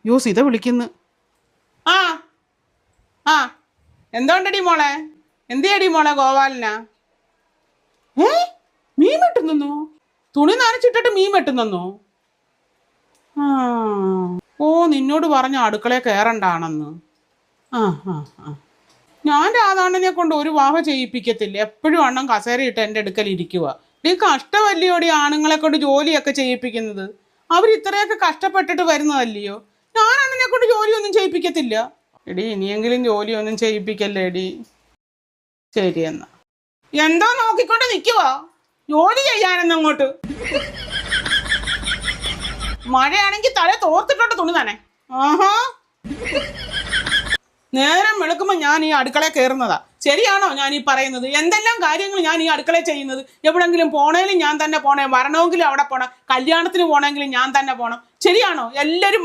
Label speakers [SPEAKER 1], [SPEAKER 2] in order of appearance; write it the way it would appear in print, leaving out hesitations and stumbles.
[SPEAKER 1] യോ സീത വിളിക്കുന്നു. ആ ആ എന്തോണ്ടടി മോളെ, എന്തിയടി മോളെ ഗോപാലനാ? മീൻ വെട്ടുന്നോ? തുണി നനച്ചിട്ടിട്ട് മീൻ വെട്ടുന്നോ? ആ ഓ, നിന്നോട് പറഞ്ഞ അടുക്കളയെ കയറണ്ടാണെന്ന്. ആ ആ ആ ഞാൻ രാധാണ്ണനെ കൊണ്ട് ഒരു വാഹ ചെയ്യിപ്പിക്കത്തില്ല. എപ്പോഴും അണ്ണം കസേരയിട്ട് എൻ്റെ അടുക്കൽ ഇരിക്കുക. ഈ കഷ്ടമല്ലയോടി ആണുങ്ങളെ കൊണ്ട് ജോലിയൊക്കെ ചെയ്യിപ്പിക്കുന്നത്. അവർ ഇത്രയൊക്കെ കഷ്ടപ്പെട്ടിട്ട് വരുന്നതല്ലയോ. ഞാൻ അണ്ണനെ കൊണ്ട് ജോലിയൊന്നും ചെയ്യിപ്പിക്കത്തില്ല. എടി ഇനിയെങ്കിലും ജോലിയൊന്നും ചെയ്യിപ്പിക്കല്ലേ എടി. ശരി എന്നാ. എന്തോ നോക്കിക്കൊണ്ട് നിൽക്കുവാ? ജോലി ചെയ്യാനെന്ന് അങ്ങോട്ട്. മഴയാണെങ്കിൽ തല തോർത്തിട്ടോട്ട് തുണി തന്നെ. ആഹാ, നേരം വെളുക്കുമ്പോ ഞാൻ ഈ അടുക്കളയിൽ കയറുന്നതാ. ശരിയാണോ ഞാൻ ഈ പറയുന്നത്? എന്തെല്ലാം കാര്യങ്ങൾ ഞാൻ ഈ അടുക്കളയിൽ ചെയ്യുന്നത്? എവിടെങ്കിലും പോണേലും ഞാൻ തന്നെ പോണേ, വരണമെങ്കിലും അവിടെ പോണം, കല്യാണത്തിന് പോണെങ്കിലും ഞാൻ തന്നെ പോണം. ശരിയാണോ? എല്ലാവരും